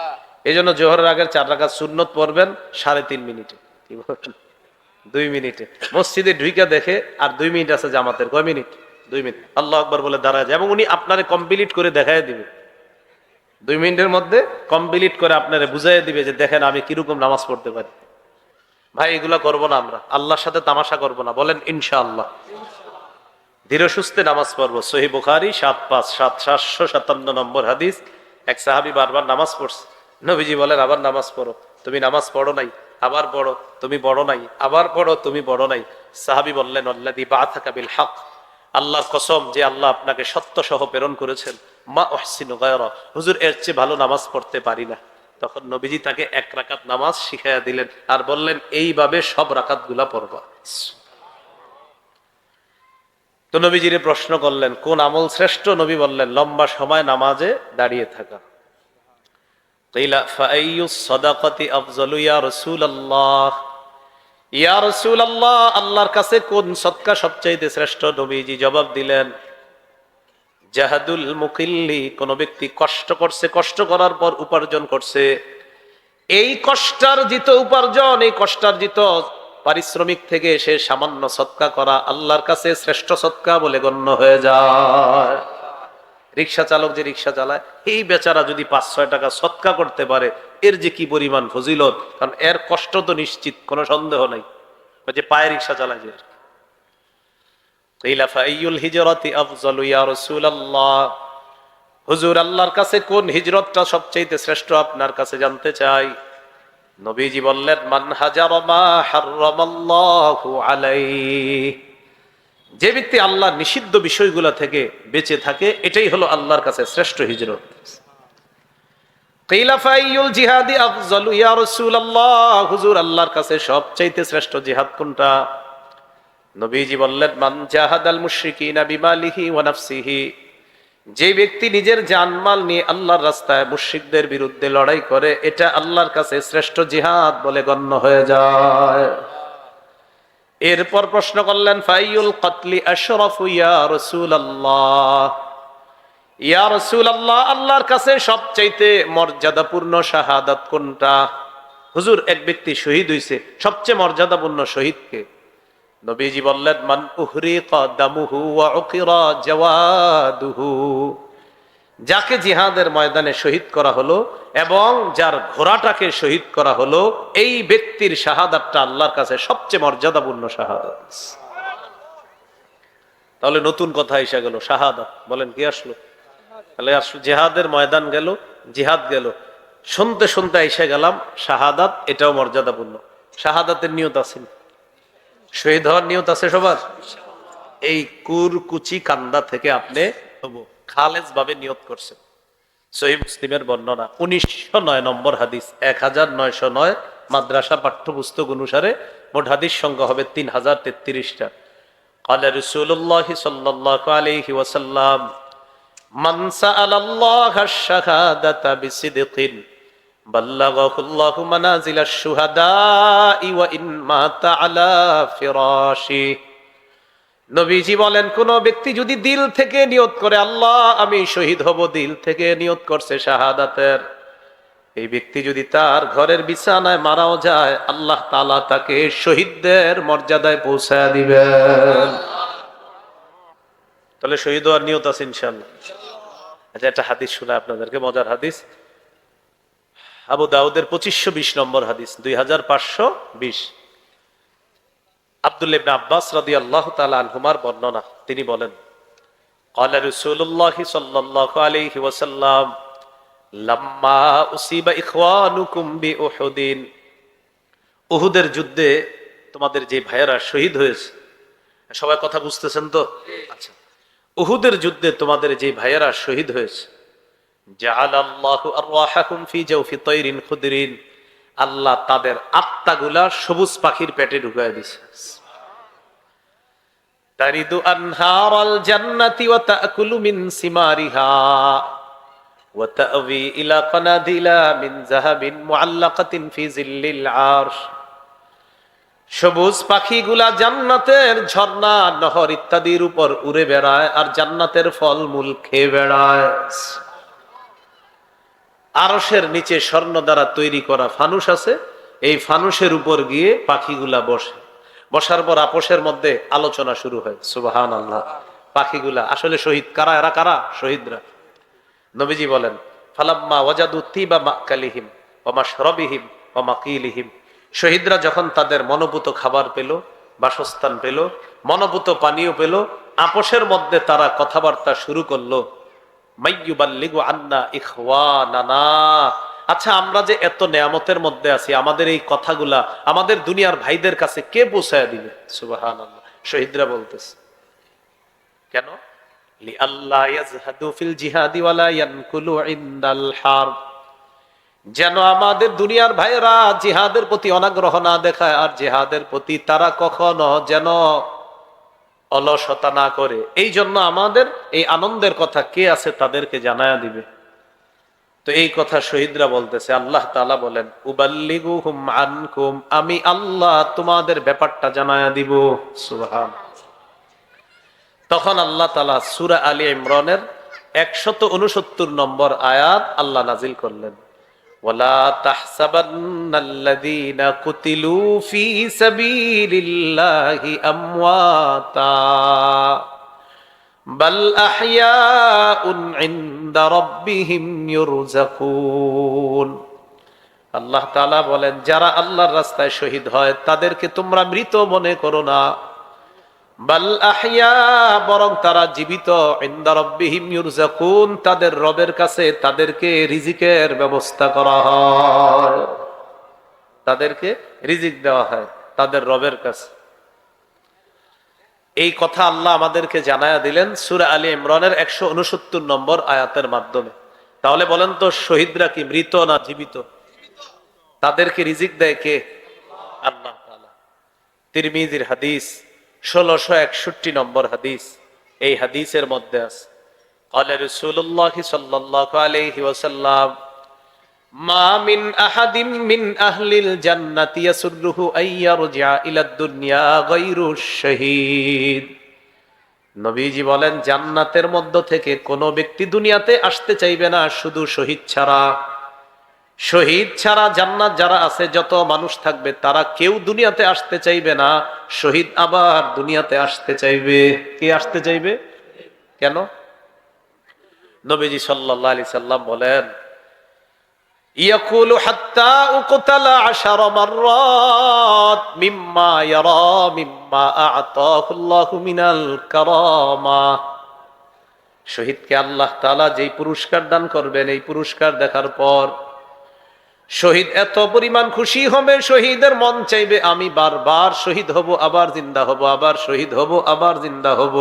এই জন্য জোহরের আগের 4 রাকাত সুন্নত পড়বেন 3.5 মিনিটে। কি বলেন? 2 মিনিটে মসজিদে ঢুইকা দেখে, আর 2 মিনিট আছে জামাতের। কয় মিনিট? 2 মিনিট। আল্লাহু আকবার বলে দাঁড়ায় যায়, এবং উনি আপনারে কমপ্লিট করে দেখায় দিবে। 2 মিনিটের মধ্যে কমপ্লিট করে আপনারে বুঝাই দিবে যে দেখেন আমি কিরকম নামাজ পড়তে পারি। ভাই, এগুলা করবো না আমরা, আল্লাহর সাথে তামাশা করবো না। বলেন ইনশাআল্লাহ। ধীরে সুস্থে নামাজ পড়বো। সহিহ বুখারী 757 নম্বর হাদিস। এক সাহাবী বারবার নামাজ পড়ছে, নবীজি বলেন আবার নামাজ পড়ো। তুমি নামাজ পড়ো নাই, আবার পড়ো। তুমি বড় নাই, আবার পড়ো। তুমি বড় নাই। সাহাবী বললেন, আল্লাযী বাআসাকা বিল হক, আল্লাহর কসম যে আল্লাহ আপনাকে সত্য সহ প্রেরণ করেছেন, মা উহসিনু গায়রা, হুজুর এর চেয়ে ভালো নামাজ পড়তে পারি না। তখন নবীজি তাকে 1 রাকাত নামাজ শিখাইয়া দিলেন, আর বললেন এইভাবে সব রাকাতগুলা পড়বা। তো নবীজিরে প্রশ্ন করলেন কোন আমল শ্রেষ্ঠ? নবী বললেন লম্বা সময় নামাজে দাঁড়িয়ে থাকা। কিলা ফাআইয়ুস সাদাকাতি আফযালু ইয়া রাসূলুল্লাহ, ইয়া রাসূলুল্লাহ, আল্লাহর কাছে কোন সদকা সবচেয়ে শ্রেষ্ঠ? নবীজি জবাব দিলেন, জাহাদুল মুকিল্লি, কোন ব্যক্তি কষ্ট করছে, কষ্ট করার পর উপার্জন করছে, এই কষ্টার্জিত উপার্জন, এই কষ্টার্জিত পারিশ্রমিক থেকে সে সামান্য সদকা করা আল্লাহর কাছে শ্রেষ্ঠ সদকা বলে গণ্য হয়ে যায়। রিক্সা চালক যে রিক্সা চালায়, এই বেচারা যদি 5-6 টাকা সদকা করতে পারে, এর যে কি পরিমাণ ফজিলত, কারণ এর কষ্ট তো নিশ্চিত, কোনো সন্দেহ নাই। যে পায়ে রিক্সা চালায় যে। হিজরাতি আফযালু ইয়া রাসূলুল্লাহ, হুজুর আল্লাহর কাছে কোন হিজরতটা সবচেয়ে শ্রেষ্ঠ আপনার কাছে জানতে চাই। নবীজি বললেন, মান হাজারা মা হারামাল্লাহু আলাইহি, যে ব্যক্তি আল্লাহর নিষিদ্ধ বিষয়গুলো থেকে বেঁচে থাকে, এটাই হলো আল্লাহর কাছে শ্রেষ্ঠ হিজরত। কিলা ফাইয়ুল জিহাদি আফযালু ইয়া রাসূলুল্লাহ, হুজুর আল্লাহর কাছে সবচেয়ে শ্রেষ্ঠ জিহাদ কোনটা? নবীজি বললেন, মান জাহাদাল মুশরিকিনা বিমালিহি ওয়া নাফসিহি, যে ব্যক্তি নিজের জানমাল নিয়ে আল্লাহর রাস্তায় মুশরিকদের বিরুদ্ধে লড়াই করে, এটা আল্লাহর কাছে শ্রেষ্ঠ জিহাদ বলে গণ্য হয়ে যায়। এরপর প্রশ্ন করলেন, ফাইয়ুল কতলি আশরাফু ইয়া রাসূলুল্লাহ, ইয়া রাসূলুল্লাহ, আল্লাহর কাছে সবচাইতে মর্যাদাপূর্ণ শাহাদাত কোনটা? হুজুর এক ব্যক্তি শহীদ হইছে, সবচেয়ে মর্যাদাপূর্ণ শহীদকে? নবীজি বললেন, মান উহরিকা দামুহু ওয়া উকিরা জাওয়াদুহু, যাকে জিহাদের ময়দানে শহীদ করা হলো এবং যার ঘোড়াটাকে শহীদ করা হলো, এই ব্যক্তির শাহাদাতটা আল্লাহর কাছে সবচেয়ে মর্যাদাপূর্ণ শাহাদাত। তাহলে নতুন কথা এসে গেল, শাহাদাত। বলেন কি আসলো? তাহলে আসলো জিহাদের ময়দান গেল, জিহাদ গেল, শুনতে শুনতে এসে গেলাম শাহাদাত, এটাও মর্যাদাপূর্ণ। শাহাদাতের নিয়ত আছে, শহীদ হওয়ার নিয়ত আছে সবার? এই কুরকুচি কান্দা থেকে আপনি খালেজ ভাবে নিয়ত করছেন। সহিহ মুসলিমের বর্ণনা, 1909 নম্বর হাদিস, 1909 মাদ্রাসা পাঠ্যপুস্তক অনুসারে মোট হাদিস সংখ্যা হবে 3033টা। قال رسول الله صلى الله عليه وسلم من سأل الله الشهادة بصدق بلغه الله منازل الشهداء وإن مات على فراشه। নবীজি বলেন, কোন ব্যক্তি যদি দিল থেকে নিয়ত করে, আল্লাহ আমি শহীদ হব, দিল থেকে নিয়ত করছে শাহাদাতের, এই ব্যক্তি যদি তার ঘরের বিছানায় মারাও যায়, আল্লাহ তাআলা তাকে শহীদদের মর্যাদায় পৌঁছায় দিবেন। তাহলে শহীদ হওয়ার নিয়ত আছে ইনশাআল্লাহ। আচ্ছা, একটা হাদিস শোনা আপনাদেরকে, মজার হাদিস। আবু দাউদের 2520 নম্বর হাদিস, 2520। আব্দুল্লাহ ইবনে আব্বাস রাদিয়াল্লাহু তাআলা আনহুমার বর্ণনা, তিনি বলেন, ক্বালা রাসূলুল্লাহ সাল্লাল্লাহু আলাইহি ওয়াসাল্লাম লাম্মা উসিবা ইখওয়ানুকুম বিউহুদিন, উহুদের যুদ্ধে তোমাদের যে ভাইয়েরা শহীদ হয়েছে, সবাই কথা বুঝতেছেন তো? আচ্ছা, উহুদের যুদ্ধে তোমাদের যে ভাইয়েরা শহীদ হয়েছে, জাআলাল্লাহু আরওয়াহাকুম ফি জাওফি তায়রিন খুদরিন, আল্লাহ তাদের আত্মাগুলা সবুজ পাখির পেটে ঢুকায় দিয়েছে। তারিদু আনহারাল জান্নাতি ওয়া তাকুলু মিন সিমারিহা ওয়া তা'ওয়ি ইলা কানাদিলা মিন যাহাবিন মুআল্লাকাতিন ফি জিল্লিল আরশ, সবুজ পাখিগুলা জান্নাতের ঝর্ণা, নহর ইত্যাদির উপর উড়ে বেড়ায় আর জান্নাতের ফলমূল খেয়ে বেড়ায়। আরশের নিচে স্বর্ণ দ্বারা তৈরি করা ফানুস আছে, এই ফানুসের উপর গিয়ে পাখিগুলা বসে, বসার পর আপোষের মধ্যে আলোচনা শুরু হয়। সুবহানাল্লাহ। পাখিগুলা আসলে শহীদ কারা? এরা কারা? শহীদরা। নবীজি বলেন, ফালাম্মা ওয়াজাদু তিবা মাকালিহিম ওয়া মাশরাবিহিম ওয়া মাকিলিহিম, শহীদরা যখন তাদের মনোভূত খাবার পেল, বাসস্থান পেল, মনোভূত পানীয় পেল, আপোষের মধ্যে তারা কথাবার্তা শুরু করলো, মাইয়ুবাল্লিগু আন্না ইখওয়ানানা, আচ্ছা আমরা যে এত নেয়ামতের মধ্যে আছি, আমাদের এই কথাগুলা আমাদের দুনিয়ার ভাইদের কাছে কে পৌঁছায় দিবে? সুবহানাল্লাহ। শহীদরা বলতেছে, কেন? লিআল্লা ইয়াজহাদু ফিল জিহাদি ওয়ালা ইয়ানকুলু ইনদাল হারব, যেন আমাদের দুনিয়ার ভাইরা জিহাদের প্রতি অনাগ্রহ না দেখায়, আর জিহাদের প্রতি তারা কখনো যেন অলসতা না করে। এই জন্য আমাদের এই আনন্দের কথা কে আছে তাদেরকে জানায়া দিবে। তো এই কথা শহীদরা বলতেছে। আল্লাহ তাআলা বলেন, উবাল্লিগুহুম আনকুম, আমি আল্লাহ তোমাদের ব্যাপারটা জানায়া দিব। সুবহান। তখন আল্লাহ তাআলা সূরা আলী ইমরানের 169 নম্বর আয়াত আল্লাহ নাজিল করলেন, ওয়ালা তাহসাবান্নাল্লাযীনা কুতিলু ফী সাবীলিল্লাহি আমওয়াতা বাল আহইয়াউন ইনদা রাব্বিহিম ইউরযাকুন। আল্লাহ তাআলা বলেন, যারা আল্লাহর রাস্তায় শহীদ হয় তাদেরকে তোমরা মৃত মনে করো না, বাল আহইয়া, বরং তারা জীবিত, ইনদা রাব্বিহিম ইউরযাকুন, তাদের রবের কাছে তাদেরকে রিজিকের ব্যবস্থা করা হয়, তাদেরকে রিজিক দেওয়া হয় তাদের রবের কাছে। এই কথা আল্লাহ আমাদেরকে জানায়া দিলেন সূরা আলী ইমরানের 169 নম্বর আয়াতের মাধ্যমে। তাহলে বলেন তো, শহীদরা কি মৃত না জীবিত? তাদেরকে রিজিক দেয় কে? আল্লাহ তাআলা। তিরমিজির হাদিস 1661 নম্বর হাদিস, এই হাদিসের মধ্যে আছে, ক্বালা রাসূলুল্লাহ সাল্লাল্লাহু আলাইহি ওয়াসাল্লাম, মা মিন আহাদিন মিন আহলিল জান্নাতি ইয়াসুররুহু আইয়ারজিআ ইলাদ দুনিয়া গায়রু শাহীদ। নবীজি বলেন, জান্নাতের মধ্য থেকে কোন ব্যক্তি দুনিয়াতে আসতে চাইবে না শুধু শহীদ ছাড়া। শহীদ ছাড়া জান্নাত যারা আছে, যত মানুষ থাকবে, তারা কেউ দুনিয়াতে আসতে চাইবে না, শহীদ আবার দুনিয়াতে আসতে চাইবে। কে আসতে চাইবে? কেন? নবীজি সাল্লাল্লাহু আলাইহি সাল্লাম বলেন, ইয়াকুলু হাত্তা উকতালা 10 মাররাত মিম্মা ইয়ারা মিম্মা আ'তাহু আল্লাহু মিনাল কারামা। শহীদকে আল্লাহ তাআলা যেই পুরস্কার দান করবেন, এই পুরস্কার দেখার পর শহীদ এত পরিমাণ খুশি হবে, শহীদের মন চাইবে আমি বারবার শহীদ হব, আবার জিন্দা হব, আবার শহীদ হব, আবার জিন্দা হব।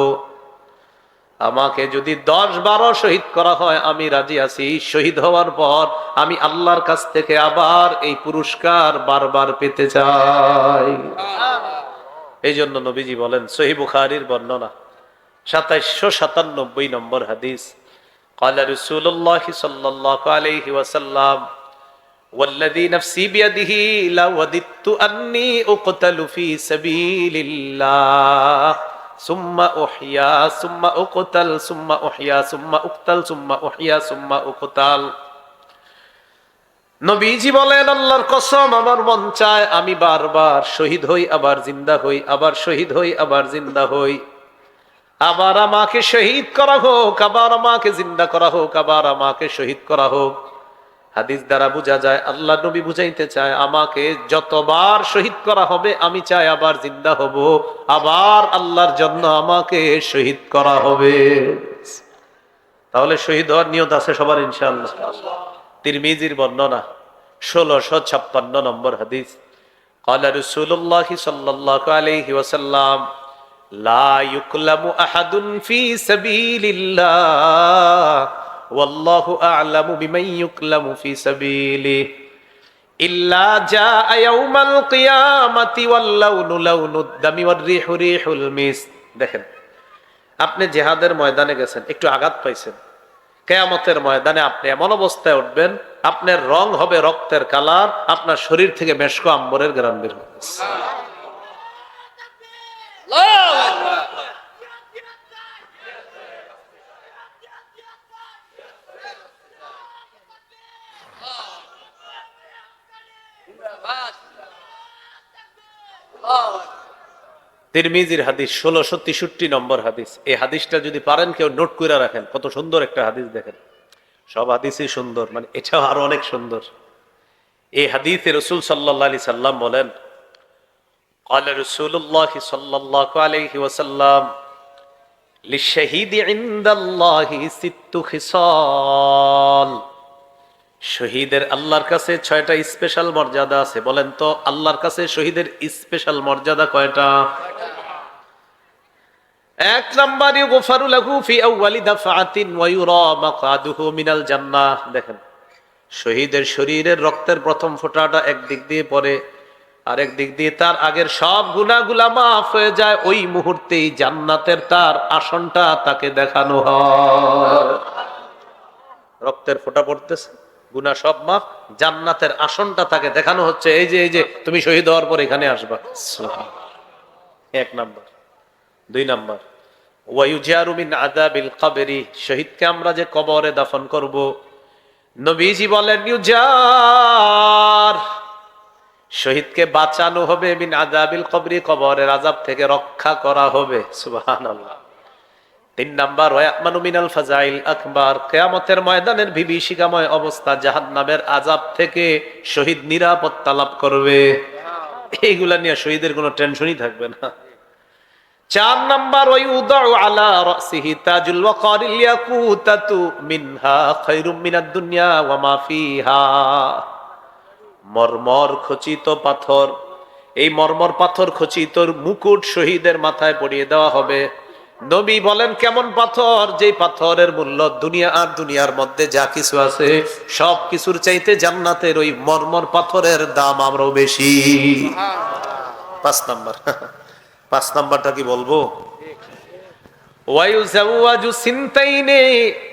আমাকে যদি 10-12 শহীদ করা হয় আমি রাজি আছি। শহীদ হওয়ার পর আমি আল্লাহর কাছ থেকে আবার এই পুরস্কার বারবার পেতে চাই। এই জন্য নবীজি বলেন, সহিহ বুখারীর বর্ণনা 2797 নম্বর হাদিস, قال رسول الله صلى الله عليه وسلم والذي نفسي بيده لوددت أني أقتل في سبيل الله ثم أحيا ثم أقتل ثم أحيا ثم أقتل ثم أحيا ثم أقتل। নবীজি বলেন, আল্লাহর কসম আমার মন চায় আমি বারবার শহীদ হই, আবার জিন্দা হই, আবার শহীদ হই, আবার জিন্দা হই। আবার আমাকে শহীদ করা হোক, আবার আমাকে জিন্দা করা হোক, আবার আমাকে শহীদ করা হোক। হাদিস দ্বারা বোঝা যায় আল্লাহ নবী বুঝাইতে চায়, আমাকে যতবার শহীদ করা হবে আমি চাই আবার জিন্দা হব, আবার আল্লাহর জন্য আমাকে শহীদ করা হবে। তাহলে শহীদ হওয়ার নিয়ত আছে সবার ইনশাআল্লাহ। তিরমিজির বর্ণনা 1656 নম্বর হাদিস, قال رسول الله صلى الله عليه وسلم لا يكلم أحد في سبيل الله والله أعلم بمن يكلم في سبيله إلا جاء يوم القيامة واللون لون الدم والريح ريح المسك। দেখেন, আপনি জিহাদের ময়দানে গেছেন, একটু আঘাত পাইছেন, কিয়ামতের ময়দানে আপনি এমন অবস্থায় উঠবেন, আপনার রং হবে রক্তের কালার, আপনার শরীর থেকে মেশক আম্বরের ঘ্রাণ বের হবে। তিরমিজির হাদিস 1663 নম্বর হাদিস। এই হাদিসটা যদি পারেন কেউ নোট করে রাখেন, কত সুন্দর একটা হাদিস। দেখেন, সব হাদিসই সুন্দর, মানে এটাও আরো অনেক সুন্দর। এই হাদিসে রাসূল সাল্লাল্লাহু আলাইহি সাল্লাম বলেন, قال رسول الله صلى الله عليه وسلم للشهيد عند الله 6 خصال। শহীদের আল্লাহর কাছে 6টা স্পেশাল মর্যাদা আছে। বলেন তো, আল্লাহর কাছে শহীদের স্পেশাল মর্যাদা কয়টা? 1 নাম্বার, ইগফারু লাহু ফি আউয়ালি দাফআতিন ওয়া ইউরা মাকআদুহু মিনাল জান্নাহ। দেখেন, শহীদের শরীরের রক্তের প্রথম ফোঁটাটা একদিক দিয়ে পড়ে, আর একদিক দিয়ে তার আগের সব গুনাহগুলা মাফ হয়ে যায়। ওই মুহূর্তেই জান্নাতের তার আসনটা তাকে দেখানো হয়। রক্তের ফোঁটা পড়তেছে, গুনাহ সব মাফ, জান্নাতের আসনটা তাকে দেখানো হচ্ছে, এই যে এই যে তুমি শহীদ হওয়ার পর এখানে আসবা। 1 নাম্বার। 2 নাম্বার, ওয়ায়ুজারু মিন আযাবিল কবরি। শহীদকে আমরা যে কবরে দাফন করব, নবীজি বলেন ইউজার, শহীদকে বাঁচানো হবে, মিন আযাবিল কবরি, কবরের আযাব থেকে রক্ষা করা হবে। সুবহানাল্লাহ। 3 নাম্বার, ওয়ায়ামানু মিনাল ফাজাইল আকবার। কিয়ামতের ময়দানের বিভীষিকাময় অবস্থা, জাহান্নামের আযাব থেকে শহীদ নিরাপত্তা লাভ করবে। এইগুলা নিয়ে শহীদের কোনো টেনশনই থাকবে না। 4 নাম্বার, ওয়ায়ুদাউ আলা রাসিহি তাজুল ওয়াকারিল ইয়াকুতাতু মিনহা খায়রুম মিনাদ দুনিয়া ওয়া মা ফিহা। মরমর খচিত পাথর, এই মরমর পাথর খচিত মুকুট শহীদের মাথায় পরিয়ে দেওয়া হবে। নবী বলেন, কেমন পাথর? যে পাথরের মূল্য দুনিয়া আর দুনিয়ার মধ্যে যা কিছু আছে সব কিছুর চাইতে জান্নাতের ওই মরমর পাথরের দাম আরো বেশি। 5 নাম্বার, 5 নাম্বারটা কি বলবো? ওয়ায়ুজাওয়াজু সিনতাইনি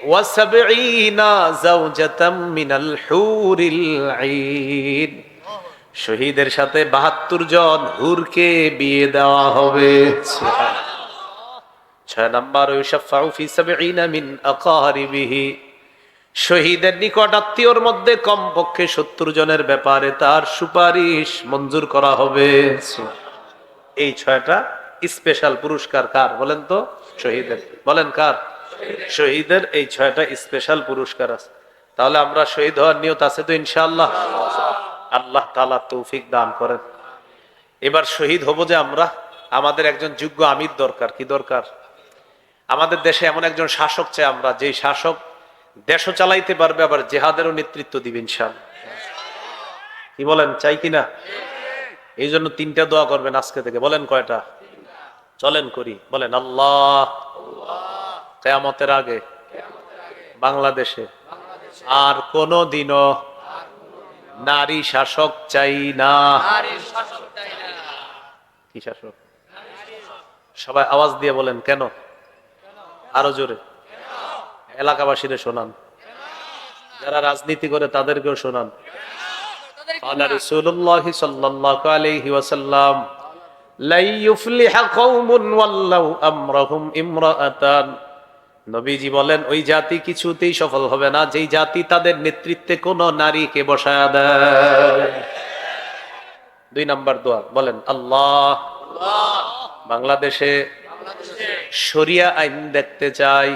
ওয়া সাবঈনা যাওজাতাম মিনাল হুরিল আইন। শহীদের সাথে 72 জন হুরকে বিয়ে দেওয়া হবে। 6 নাম্বার, ইউশাফাউ ফি 70 মিন আকারিবিহি। শহীদের নিকট আত্মীয়র মধ্যে কমপক্ষে 70 জনের ব্যাপারে তার সুপারিশ মঞ্জুর করা হবে। এই 6টা স্পেশাল পুরস্কার কার বলেন তো? শহীদের। বলেন কার? শহীদের এই 6টা স্পেশাল পুরস্কার আছে। তাহলে আমরা শহীদ হওয়ার নিয়ত আছে তো ইনশাআল্লাহ? আল্লাহ তাআলা তৌফিক দান করেন। এবার শহীদ হব যে আমরা, আমাদের একজন যোগ্য আমির দরকার। কি দরকার? আমাদের দেশে এমন একজন শাসক চাই আমরা, যেই শাসক দেশও চালাইতে পারবে, আবার জেহাদেরও নেতৃত্ব দিবে ইনশাআল্লাহ। কি বলেন, চাই কিনা? এই জন্য 3টা দোয়া করবেন আজকে থেকে। বলেন কয়টা? চলেন করি। বলেন, আল্লাহ কিয়ামতের আগে বাংলাদেশে আর কোনো দিনও নারী শাসক চাই না। কি শাসক? সবাই আওয়াজ দিয়ে বলেন কেন? আরো জোরে। এলাকাবাসীরে শোনান, যারা রাজনীতি করে তাদেরকেও শোনান। আল্লাহ রাসূলুল্লাহ সাল্লাল্লাহু আলাইহি ওয়াসাল্লাম, লা ইউফলিহু কওমুন ওয়াল্লাহু আমরাহুম ইমরাআতান। নবীজি বলেন, ওই জাতি কিছুতেই সফল হবে না যেই জাতি তাদের নেতৃত্বে কোন নারীকে বসায় দেয়। 2 নাম্বার দোয়া। বলেন, আল্লাহ বাংলাদেশে শরিয়া আইন দেখতে চাই।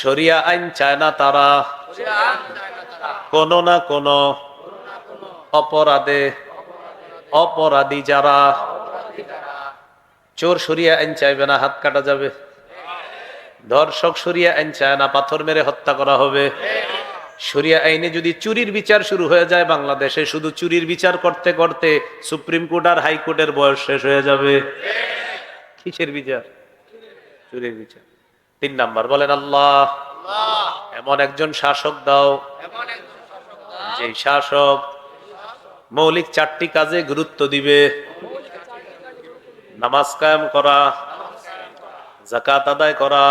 শরিয়া আইন চায় না তারা কোন না কোন অপরাধে, অপরাধী যারা, চোর শরিয়া আইন চাইবে না, হাত কাটা যাবে। ধর্ষক শরিয়া আইন চায় না, পাথর মেরে হত্যা করা হবে। শরিয়া আইনে যদি চুরির বিচার শুরু হয়ে যায় বাংলাদেশে, শুধু চুরির বিচার করতে করতে সুপ্রিম কোর্ট আর হাইকোর্টের বয়স শেষ হয়ে যাবে। কিসের বিচার? চুরির বিচার। 3 নাম্বার। বলেন, আল্লাহ এমন একজন শাসক দাও, যে শাসক মৌলিক 4টি কাজে গুরুত্ব দিবে। নামাজ কায়েম করা, যাকাত আদায় করা,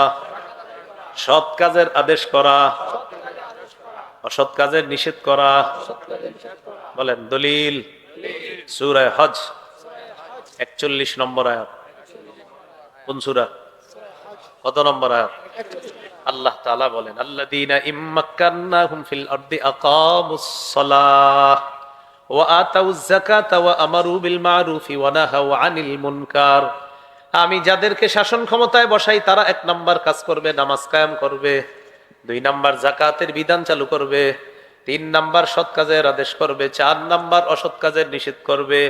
সৎ কাজের আদেশ করা, অসৎ কাজের নিষেধ করা। বলেন দলিল। সূরা হজ 41 নম্বর আয়াত। কোন সূরা? কত নম্বর আয়াত? আল্লাহ তাআলা বলেন, আল্লাযীনা ইম্মাক্কান্নাহুম ফিল আরদি আকামুস সালাহ ওয়া আতাউয যাকাতা ওয়া আমারু বিল মা'রুফি ওয়া নাহাউ আনিল মুনকার। আমি যাদেরকে শাসন ক্ষমতায় বসাই তারা 1 নাম্বার কাজ করবে, নামাজ কায়েম করবে। 2 নাম্বার যাকাতের বিধান চালু করবে। 3 নাম্বার সৎ কাজের আদেশ করবে। 4 নাম্বার অসৎ কাজের নিষেধ করবে।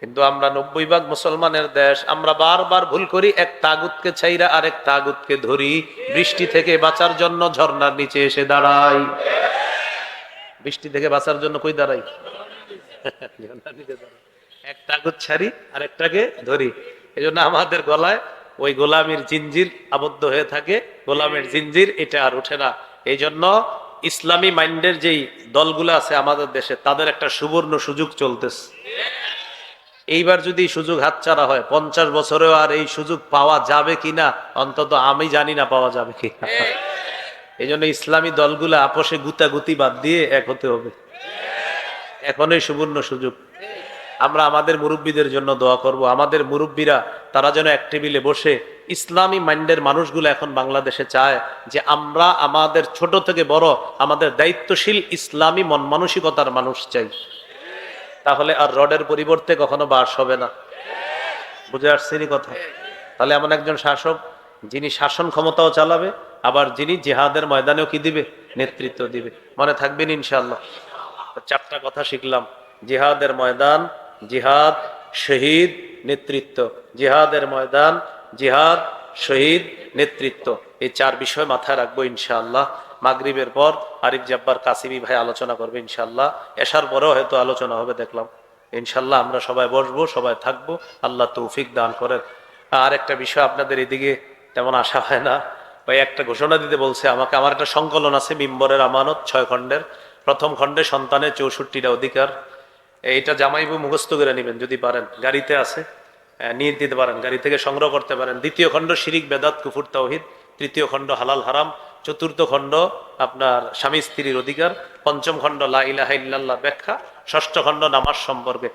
কিন্তু আমরা 90% মুসলমানের দেশ, আমরা বারবার ভুল করি। এক তাগুতকে ছাইরা আরেক তাগুতকে ধরি। বৃষ্টি থেকে বাঁচার জন্য ঝর্ণার নিচে এসে দাঁড়াই। বৃষ্টি থেকে বাঁচার জন্য কই দাঁড়াই? এক তাগুত ছাড়ি আরেকটাকে ধরি। এই জন্য আমাদের গলায় ওই গোলামির জিঞ্জির আবদ্ধ হয়ে থাকে। গোলামের জিঞ্জির এটা আর ওঠে না। এই জন্য ইসলামী মাইন্ডের যেই দলগুলো আছে আমাদের দেশে, তাদের একটা সুবর্ণ সুযোগ চলতেছে। এইবার যদি সুযোগ হাতছাড়া হয়, 50 বছরেও আর এই সুযোগ পাওয়া যাবে কিনা অন্তত আমি জানি না পাওয়া যাবে কিনা। এই জন্য ইসলামী দলগুলো আপোষে গুতাগুতি বাদ দিয়ে এক হতে হবে। এখনই সুবর্ণ সুযোগ। আমরা আমাদের মুরব্বীদের জন্য দোয়া করব। আমাদের মুরব্বীরা তারা যেন এক টেবিলে বসে, ইসলামী মাইন্ডের মানুষগুলো এখন বাংলাদেশে চায় যে আমরা আমাদের ছোট থেকে বড় আমাদের দায়িত্বশীল ইসলামী মন মানসিকতার মানুষ চাই। তাহলে আর রডের পরিবর্তে কখনো বাস হবে না। বুঝে আসছেনি কথা? তাহলে এমন একজন শাসক যিনি শাসন ক্ষমতাও চালাবে, আবার যিনি জিহাদের ময়দানেও কি দিবে? নেতৃত্ব দিবে। মনে থাকবেন ইনশাআল্লাহ। 4টা কথা শিখলাম। জিহাদের ময়দান, জিহাদ, শহীদ, নেতৃত্ব। জিহাদের ময়দান, জিহাদ, শহীদ, নেতৃত্ব। এই 4 বিষয় মাথায় রাখবো ইনশাআল্লাহ। মাগরিবের পর আরিফ জব্বার কাসিমি ভাই আলোচনা করবে ইনশাআল্লাহ। এশার পরেও হয়তো আলোচনা হবে দেখলাম। ইনশাআল্লাহ আমরা সবাই বসবো, সবাই থাকবো। আল্লাহ তৌফিক দান করেন। আর একটা বিষয়, আপনাদের এদিকে তেমন আশা হয় না, ভাই একটা ঘোষণা দিতে বলছে আমাকে। আমার একটা সংকলন আছে মিম্বরের আমানত 6 খণ্ডের। প্রথম খণ্ডে সন্তানের 64টা অধিকার। এইটা জামাইবু মুখস্থ করে নেবেন যদি পারেন। গাড়িতে আছে, নিয়ে দিতে পারেন, গাড়ি থেকে সংগ্রহ করতে পারেন। 2য় খণ্ড শিরিক বেদাত কুফর তাওহীদ। 3য় খণ্ড হালাল হারাম। 4র্থ খণ্ড আপনার স্বামী স্ত্রীর অধিকার। 5ম খণ্ড লা ইলাহা ইল্লাল্লাহ ব্যাখ্যা। 6ষ্ঠ খণ্ড নামাজ সম্পর্কে।